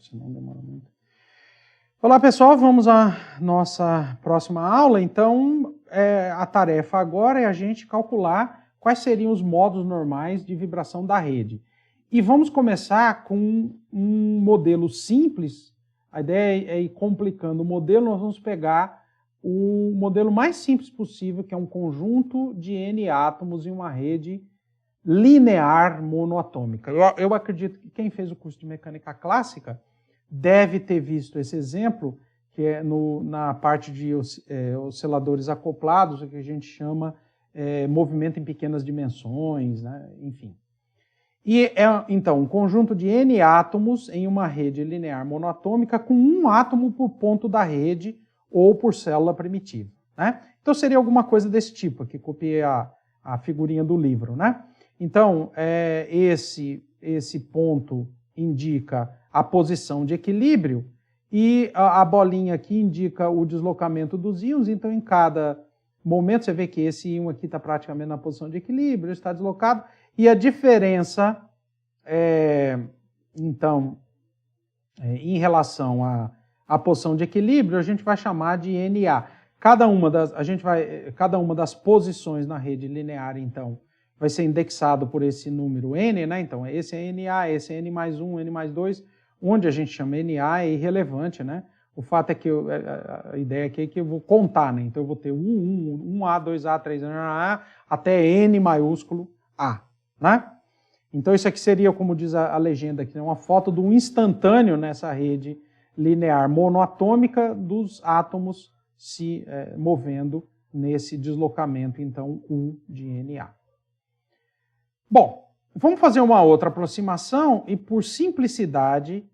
senão demora muito. Olá pessoal, vamos à nossa próxima aula. Então, a tarefa agora é a gente calcular quais seriam os modos normais de vibração da rede. E vamos começar com um modelo simples. A ideia é ir complicando o modelo. Nós vamos pegar o modelo mais simples possível, que é um conjunto de N átomos em uma rede linear monoatômica. Eu acredito que quem fez o curso de mecânica clássica deve ter visto esse exemplo, que é na parte de osciladores acoplados, o que a gente chama movimento em pequenas dimensões, né? Enfim. E então, um conjunto de N átomos em uma rede linear monoatômica com um átomo por ponto da rede ou por célula primitiva, né? Então seria alguma coisa desse tipo, aqui copiei a figurinha do livro, né? Então, esse ponto indica a posição de equilíbrio e a bolinha aqui indica o deslocamento dos íons. Então, em cada momento, você vê que esse íon aqui está praticamente na posição de equilíbrio, está deslocado, e a diferença, então, em relação à posição de equilíbrio, a gente vai chamar de NA. Cada uma das posições na rede linear, então, vai ser indexado por esse número N, né? Então, esse é NA, esse é N mais 1, N mais 2, onde a gente chama NA é irrelevante, né? O fato é que a ideia aqui é que eu vou contar, né? Então, eu vou ter 1A, 2A, 3A, até N maiúsculo A, né? Então, isso aqui seria, como diz a legenda aqui, uma foto de um instantâneo nessa rede linear monoatômica dos átomos se movendo nesse deslocamento, então, U de NA. Bom, vamos fazer uma outra aproximação e, por simplicidade,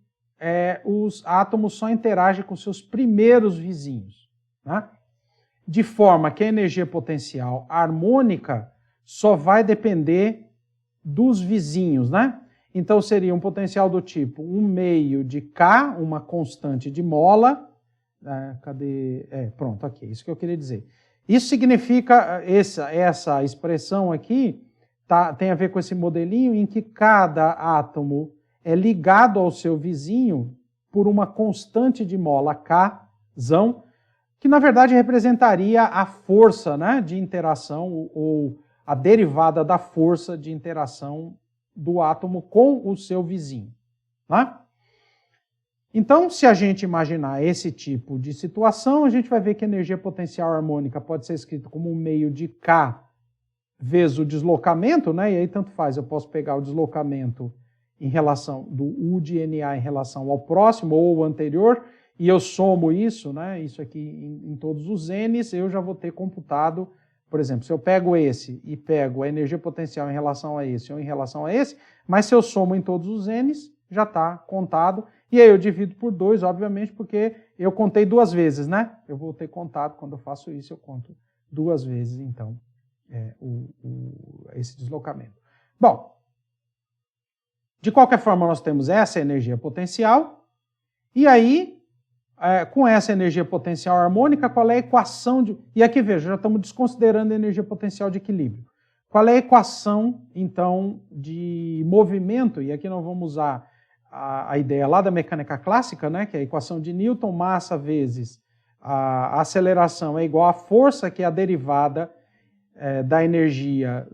os átomos só interagem com seus primeiros vizinhos, né? De forma que a energia potencial harmônica só vai depender dos vizinhos, né? Então, seria um potencial do tipo 1/2 de K, uma constante de mola. Cadê? Pronto, aqui, isso que eu queria dizer. Isso significa, essa expressão aqui, tem a ver com esse modelinho em que cada átomo é ligado ao seu vizinho por uma constante de mola K, que na verdade representaria a força, né, de interação ou a derivada da força de interação do átomo com o seu vizinho, né? Então, se a gente imaginar esse tipo de situação, a gente vai ver que a energia potencial harmônica pode ser escrita como 1/2 de K vezes o deslocamento, né? E aí tanto faz, eu posso pegar o deslocamento em relação do U de NA em relação ao próximo ou ao anterior, e eu somo isso, né? Isso aqui em todos os N's, eu já vou ter computado, por exemplo, se eu pego esse e pego a energia potencial em relação a esse ou em relação a esse, mas se eu somo em todos os N's, já está contado, e aí eu divido por 2, obviamente, porque eu contei 2 vezes, né? Eu vou ter contado, quando eu faço isso, eu conto 2 vezes, então, esse deslocamento. Bom, de qualquer forma, nós temos essa energia potencial, e aí, com essa energia potencial harmônica, qual é a equação de... E aqui, veja, já estamos desconsiderando a energia potencial de equilíbrio. Qual é a equação, então, de movimento? E aqui nós vamos usar a ideia lá da mecânica clássica, né, que é a equação de Newton, massa vezes a aceleração é igual à força, que é a derivada da energia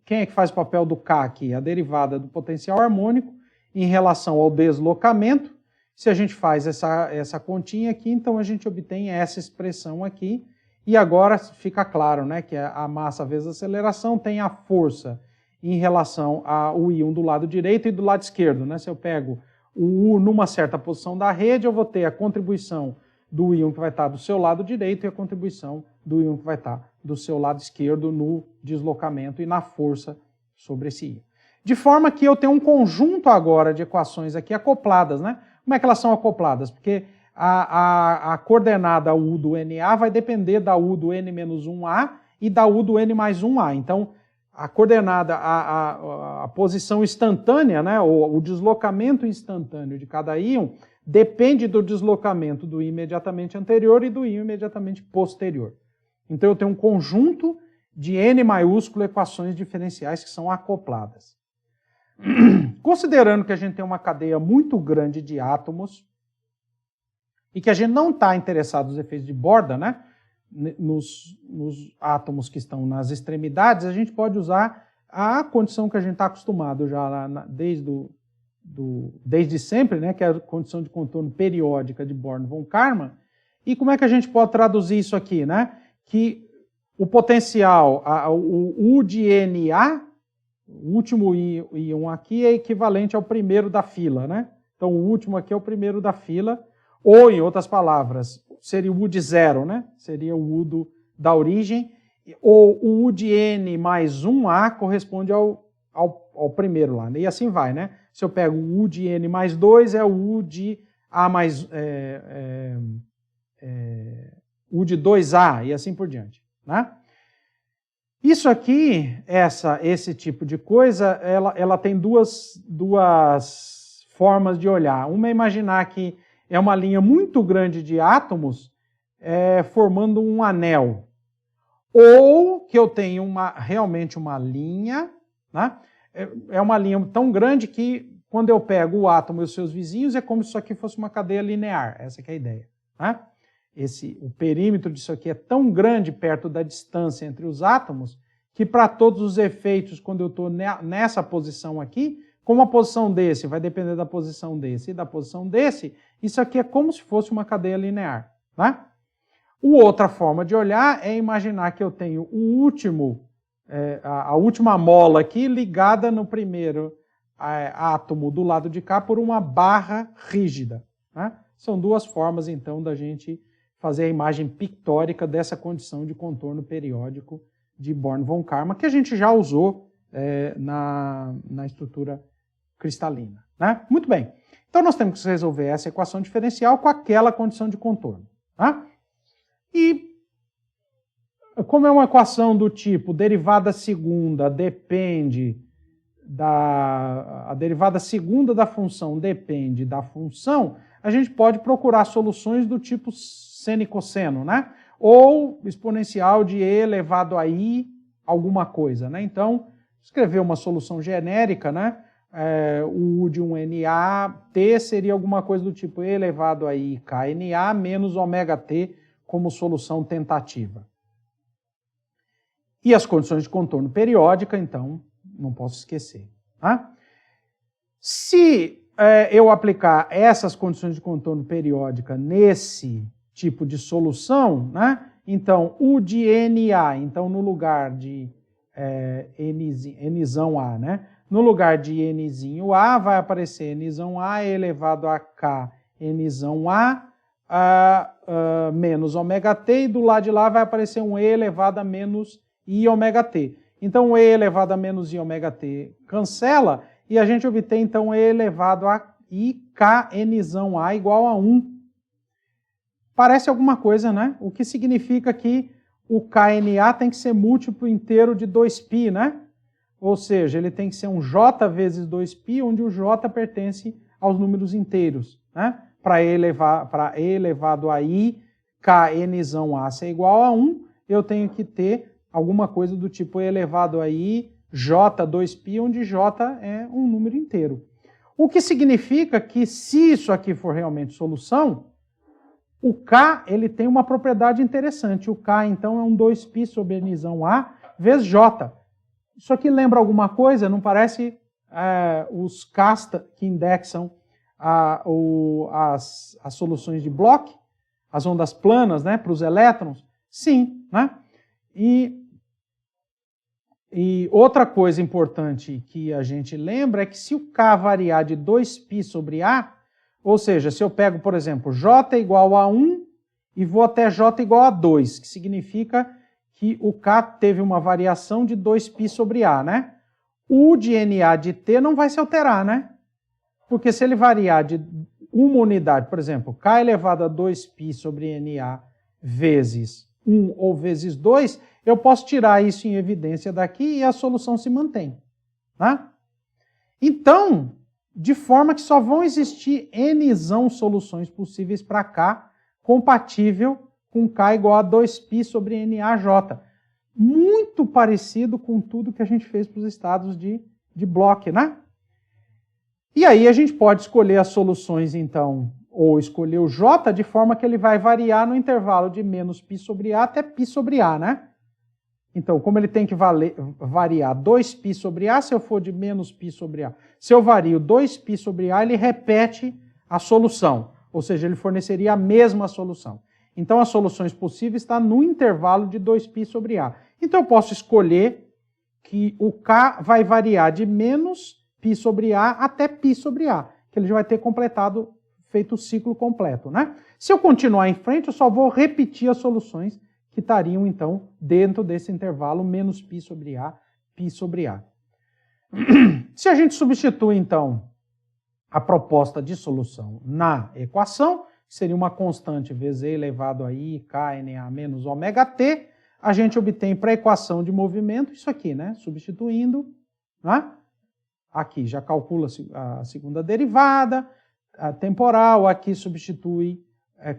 quem é que faz o papel do K aqui? A derivada do potencial harmônico em relação ao deslocamento. Se a gente faz essa continha aqui, então a gente obtém essa expressão aqui. E agora fica claro, né, que a massa vezes a aceleração tem a força em relação ao íon do lado direito e do lado esquerdo, né? Se eu pego o U numa certa posição da rede, eu vou ter a contribuição do íon que vai estar do seu lado direito e a contribuição do íon que vai estar do seu lado esquerdo no deslocamento e na força sobre esse íon. De forma que eu tenho um conjunto agora de equações aqui acopladas, né? Como é que elas são acopladas? Porque a coordenada U do NA vai depender da U do N-1A e da U do N mais 1A. Então, a coordenada, a posição instantânea, né, ou o deslocamento instantâneo de cada íon, depende do deslocamento do íon imediatamente anterior e do íon imediatamente posterior. Então eu tenho um conjunto de N maiúsculo equações diferenciais que são acopladas. Considerando que a gente tem uma cadeia muito grande de átomos e que a gente não está interessado nos efeitos de borda, né? Nos átomos que estão nas extremidades, a gente pode usar a condição que a gente está acostumado já desde sempre, né? Que é a condição de contorno periódica de Born-von Karman. E como é que a gente pode traduzir isso aqui, né? Que o potencial, o U de NA, o último íon aqui é equivalente ao primeiro da fila, né? Então o último aqui é o primeiro da fila, ou em outras palavras, seria o U de zero, né? Seria o U da origem, ou o U de N mais 1A corresponde ao primeiro lá, né? E assim vai, né? Se eu pego o U de N mais 2, é o U de A mais... U de 2A, e assim por diante, né? Isso aqui, esse tipo de coisa, ela tem duas formas de olhar. Uma é imaginar que é uma linha muito grande de átomos formando um anel. Ou que eu tenho realmente uma linha, né? É uma linha tão grande que quando eu pego o átomo e os seus vizinhos, é como se isso aqui fosse uma cadeia linear. Essa que é a ideia, né? O perímetro disso aqui é tão grande perto da distância entre os átomos que para todos os efeitos, quando eu estou nessa posição aqui, como a posição desse vai depender da posição desse e da posição desse, isso aqui é como se fosse uma cadeia linear, né? Outra forma de olhar é imaginar que eu tenho a última mola aqui ligada no primeiro átomo do lado de cá por uma barra rígida, né? São duas formas, então, da gente fazer a imagem pictórica dessa condição de contorno periódico de Born-von Karman, que a gente já usou na estrutura cristalina, né? Muito bem. Então, nós temos que resolver essa equação diferencial com aquela condição de contorno, tá? E, como é uma equação do tipo derivada segunda depende a derivada segunda da função depende da função, a gente pode procurar soluções do tipo seno e cosseno, né? Ou exponencial de e elevado a i alguma coisa, né? Então, escrever uma solução genérica, né? O U de um NA, T seria alguma coisa do tipo e elevado a i KNA menos ômega T como solução tentativa. E as condições de contorno periódica, então, não posso esquecer, tá? Se eu aplicar essas condições de contorno periódica nesse tipo de solução, né? Então, U de NA, então no lugar de Nzão A, né? No lugar de Nzinho A, vai aparecer Nzão A elevado a K Nzão A menos ômega T, e do lado de lá vai aparecer um E elevado a menos I ômega T. Então, o E elevado a menos I ômega T cancela, e a gente obtém, então, E elevado a IKNzão A igual a 1. Parece alguma coisa, né? O que significa que o KNA tem que ser múltiplo inteiro de 2π, né? Ou seja, ele tem que ser um J vezes 2π, onde o J pertence aos números inteiros, né? Para E elevado a I, KNzão A ser igual a 1, eu tenho que ter alguma coisa do tipo E elevado a I, J 2π, onde J é um número inteiro. O que significa que, se isso aqui for realmente solução, o K ele tem uma propriedade interessante. O K, então, é um 2π sobre Nzão A vezes J. Isso aqui lembra alguma coisa? Não parece os Ks que indexam as soluções de Bloch, as ondas planas, né, para os elétrons? Sim, né? E outra coisa importante que a gente lembra é que se o K variar de 2π sobre A, ou seja, se eu pego, por exemplo, J igual a 1 e vou até J igual a 2, que significa que o K teve uma variação de 2π sobre A, né? O de NA de T não vai se alterar, né? Porque se ele variar de uma unidade, por exemplo, K elevado a 2π sobre NA vezes 1 ou vezes 2, eu posso tirar isso em evidência daqui e a solução se mantém, tá? Então, de forma que só vão existir Nzão soluções possíveis para K compatível com K igual a 2π sobre NaJ. Muito parecido com tudo que a gente fez para os estados de Bloch, né? E aí a gente pode escolher as soluções, então, ou escolher o J de forma que ele vai variar no intervalo de menos π sobre A até π sobre A, né? Então, como ele tem que variar 2π sobre A, se eu for de menos π sobre A, se eu vario 2π sobre A, ele repete a solução, ou seja, ele forneceria a mesma solução. Então, as soluções possíveis estão no intervalo de 2π sobre A. Então, eu posso escolher que o K vai variar de menos π sobre A até π sobre A, que ele já vai ter completado, feito o ciclo completo, né? Se eu continuar em frente, eu só vou repetir as soluções que estariam, então, dentro desse intervalo menos π sobre A, π sobre A. Se a gente substitui, então, a proposta de solução na equação, seria uma constante vezes e elevado a i, k, na menos ωt, a gente obtém para a equação de movimento isso aqui, né? Substituindo, né? Aqui já calcula a segunda derivada, a temporal, aqui substitui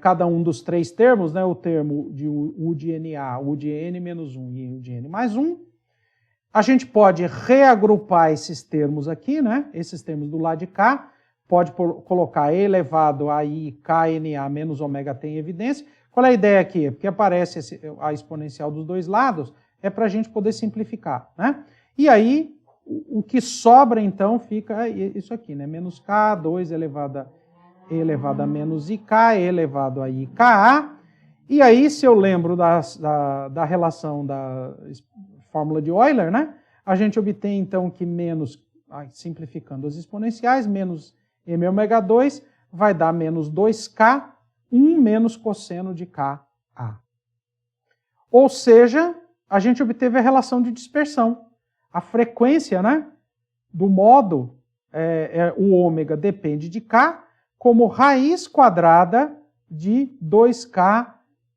cada um dos três termos, né? O termo de u de na, u de n menos 1 e u de n mais 1. A gente pode reagrupar esses termos aqui, né? Esses termos do lado de cá, pode colocar e elevado a i, k, na menos ωt em evidência. Qual é a ideia aqui? Porque aparece a exponencial dos dois lados, é para a gente poder simplificar, né? E aí, o que sobra, então, fica isso aqui, né? Menos k, 2 elevado a menos ik, elevado a ika. E aí, se eu lembro da relação da fórmula de Euler, né? A gente obtém, então, que menos, simplificando as exponenciais, menos m⍵2 vai dar menos 2k, 1 menos cosseno de ka. Ou seja, a gente obteve a relação de dispersão. A frequência, né, do modo, o ômega depende de k, como raiz quadrada de 2k,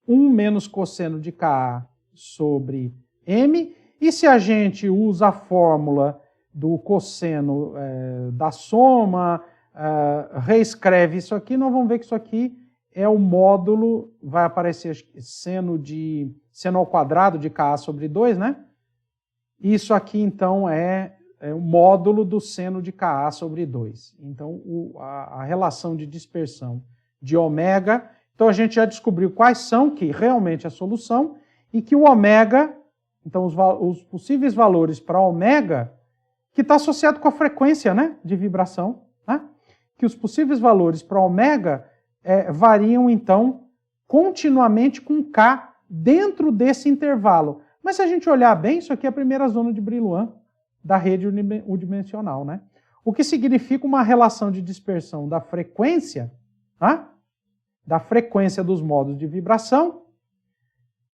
1 menos cosseno de ka sobre m. E se a gente usa a fórmula do cosseno da soma, reescreve isso aqui, nós vamos ver que isso aqui é o módulo, vai aparecer seno ao quadrado de Ka sobre 2, né? Isso aqui, então, é o módulo do seno de Ka sobre 2. Então, a relação de dispersão de ômega, então a gente já descobriu quais são que realmente a solução, e que o ômega, então os possíveis valores para ômega, que está associado com a frequência, né, de vibração, né? Que os possíveis valores para ômega variam, então, continuamente com K dentro desse intervalo. Mas se a gente olhar bem, isso aqui é a primeira zona de Brillouin da rede unidimensional, né? O que significa uma relação de dispersão da frequência, tá? Da frequência dos modos de vibração,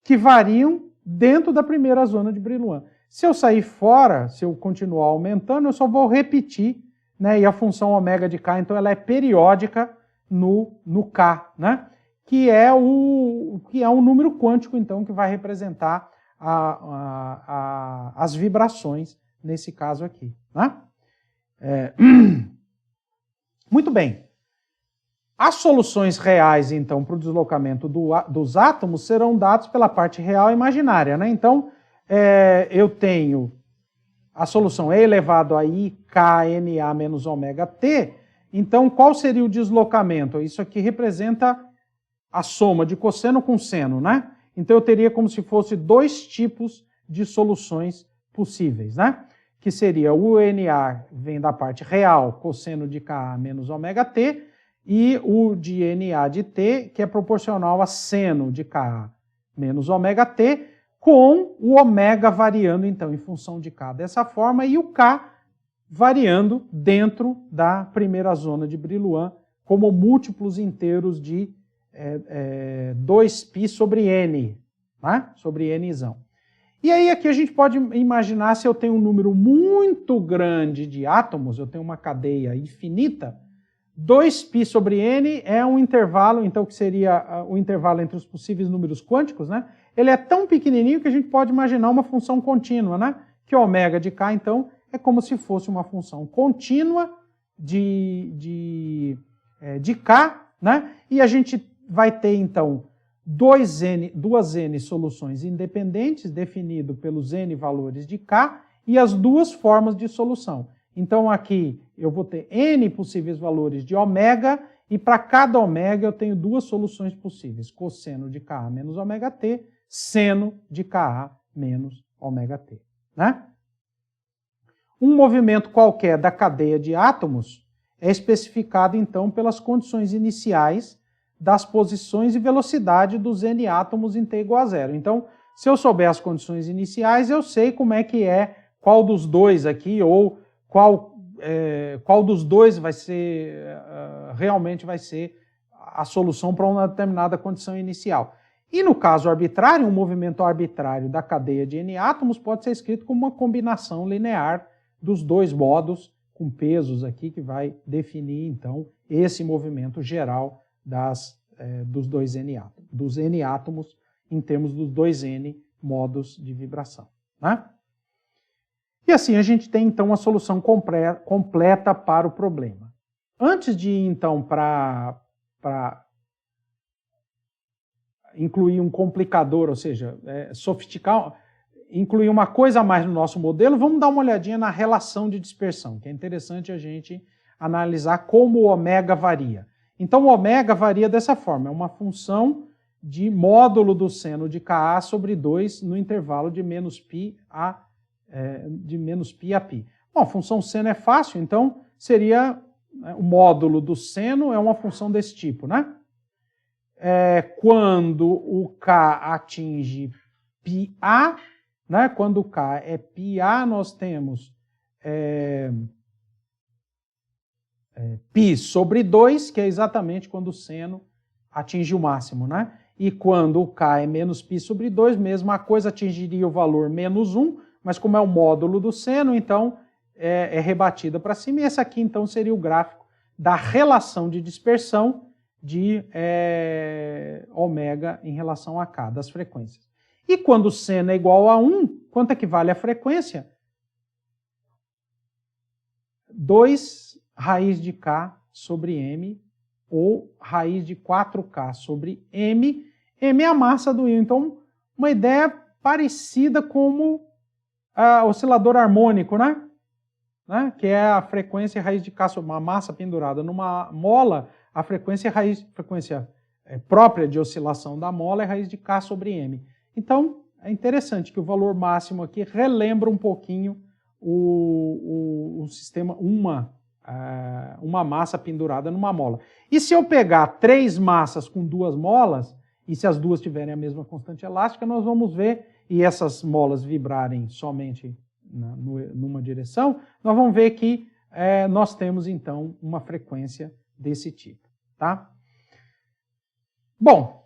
que variam dentro da primeira zona de Brillouin. Se eu sair fora, se eu continuar aumentando, eu só vou repetir, né? E a função ômega de K, então, ela é periódica no K, né? Que é um número quântico, então, que vai representar as vibrações, nesse caso aqui, né? Muito bem. As soluções reais, então, para o deslocamento dos átomos serão dadas pela parte real e imaginária, né? Então, eu tenho a solução e elevado a i, k, na menos ωt. Então, qual seria o deslocamento? Isso aqui representa a soma de cosseno com seno, né? Então, eu teria como se fosse dois tipos de soluções possíveis, né? Que seria o na vem da parte real, cosseno de Ka menos ωt, e o de na de t, que é proporcional a seno de Ka menos ωt, com o ômega variando, então, em função de K dessa forma, e o K variando dentro da primeira zona de Brillouin, como múltiplos inteiros de 2π sobre n, né? Sobre nzão. E aí aqui a gente pode imaginar, se eu tenho um número muito grande de átomos, eu tenho uma cadeia infinita, 2π sobre n é um intervalo, então, que seria o intervalo entre os possíveis números quânticos, né? Ele é tão pequenininho que a gente pode imaginar uma função contínua, né? Que ômega de K, então, é como se fosse uma função contínua de K, né? E a gente vai ter, então, duas n soluções independentes, definido pelos n valores de K, e as duas formas de solução. Então aqui eu vou ter N possíveis valores de ômega, e para cada ômega eu tenho duas soluções possíveis, cosseno de Ka menos ômega t, seno de Ka menos ômega t. Né? Um movimento qualquer da cadeia de átomos é especificado, então, pelas condições iniciais das posições e velocidade dos N átomos em T igual a zero. Então, se eu souber as condições iniciais, eu sei como é que é, qual dos dois aqui, ou qual dos dois vai ser, realmente vai ser a solução para uma determinada condição inicial. E no caso arbitrário, um movimento arbitrário da cadeia de N átomos pode ser escrito como uma combinação linear dos dois modos, com pesos aqui, que vai definir, então, esse movimento geral dos dois N átomos, dos N átomos em termos dos dois N modos de vibração. Né? E assim a gente tem, então, a solução completa para o problema. Antes de ir, então, para incluir um complicador, ou seja, sofisticar, incluir uma coisa a mais no nosso modelo, vamos dar uma olhadinha na relação de dispersão, que é interessante a gente analisar como o ômega varia. Então, o ômega varia dessa forma, é uma função de módulo do seno de Ka sobre 2 no intervalo de menos π a π. Bom, a função seno é fácil, então seria o módulo do seno é uma função desse tipo, né? Quando o K atinge πA, né? Quando o K é πA, nós temos π sobre 2, que é exatamente quando o seno atinge o máximo, né? E quando o K é menos π sobre 2, mesma coisa, atingiria o valor menos 1, mas como é o módulo do seno, então é rebatida para cima. E esse aqui, então, seria o gráfico da relação de dispersão de ômega em relação a K, das frequências. E quando o seno é igual a 1, quanto é que vale a frequência? 2 raiz de K sobre M, ou raiz de 4K sobre M. M é a massa do íon. Então, uma ideia parecida como oscilador harmônico, né? Que é a frequência raiz de K sobre uma massa pendurada numa mola, a frequência própria de oscilação da mola é raiz de K sobre M. Então, é interessante que o valor máximo aqui relembra um pouquinho o sistema, uma massa pendurada numa mola. E se eu pegar 3 massas com 2 molas, e se as duas tiverem a mesma constante elástica, nós vamos ver, e essas molas vibrarem somente numa direção, nós vamos ver que nós temos, então, uma frequência desse tipo. Tá? Bom,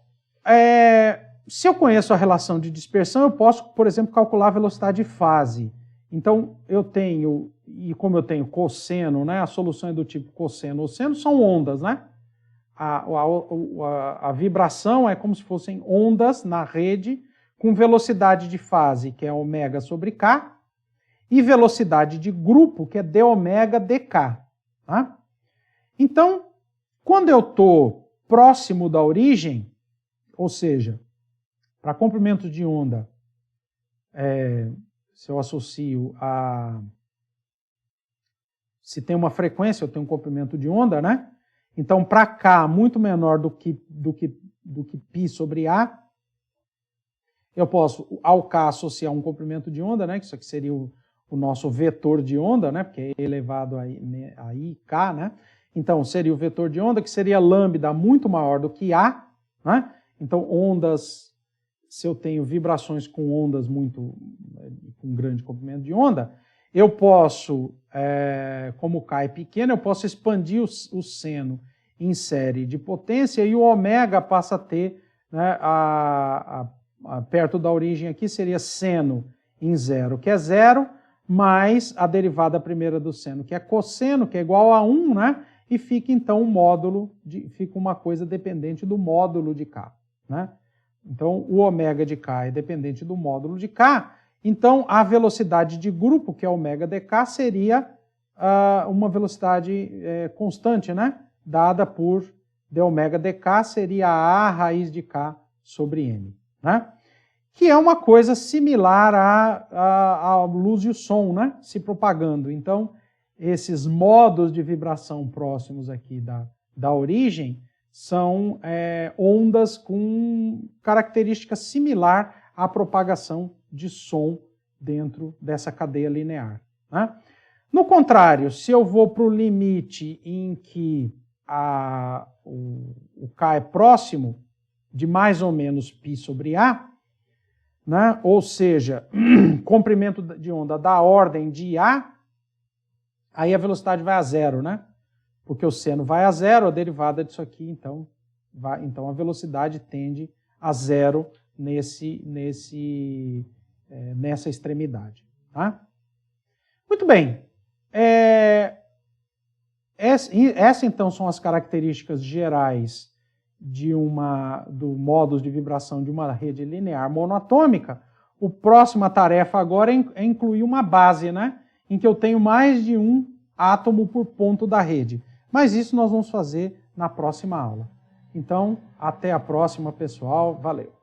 se eu conheço a relação de dispersão, eu posso, por exemplo, calcular a velocidade de fase. Então, eu tenho, e como eu tenho cosseno, né, a solução é do tipo cosseno ou seno, são ondas, né? A vibração é como se fossem ondas na rede com velocidade de fase, que é ômega sobre K, e velocidade de grupo, que é d ômega dk. Tá? Então, quando eu estou próximo da origem, ou seja, para comprimento de onda, se eu associo se tem uma frequência, eu tenho um comprimento de onda, né? Então, para K muito menor do que π sobre A, eu posso, ao K, associar um comprimento de onda, né? Que isso aqui seria o nosso vetor de onda, né? Porque é elevado a IK, né? Então, seria o vetor de onda, que seria lambda muito maior do que A, né? Então, ondas, se eu tenho vibrações com ondas com grande comprimento de onda, eu posso, como K é pequeno, eu posso expandir o seno em série de potência e o ômega passa a ter, né, perto da origem aqui, seria seno em zero, que é zero, mais a derivada primeira do seno, que é cosseno, que é igual a 1, né? E fica então fica uma coisa dependente do módulo de K, né? Então, o ômega de K é dependente do módulo de K. Então, a velocidade de grupo, que é ômega dk, seria uma velocidade constante, né? Dada por d ômega dk, seria A raiz de K sobre M, né? Que é uma coisa similar à luz e o som, né? Se propagando. Então, esses modos de vibração próximos aqui da origem são ondas com característica similar à propagação de som dentro dessa cadeia linear, né? No contrário, se eu vou para o limite em que o K é próximo de mais ou menos π sobre A, né? Ou seja, comprimento de onda da ordem de A, aí a velocidade vai a zero, né? Porque o seno vai a zero, a derivada disso aqui, então a velocidade tende a zero nessa extremidade, tá? Muito bem. Essas então são as características gerais do modo de vibração de uma rede linear monoatômica. A próxima tarefa agora é incluir uma base, né? Em que eu tenho mais de um átomo por ponto da rede. Mas isso nós vamos fazer na próxima aula. Então, até a próxima, pessoal. Valeu!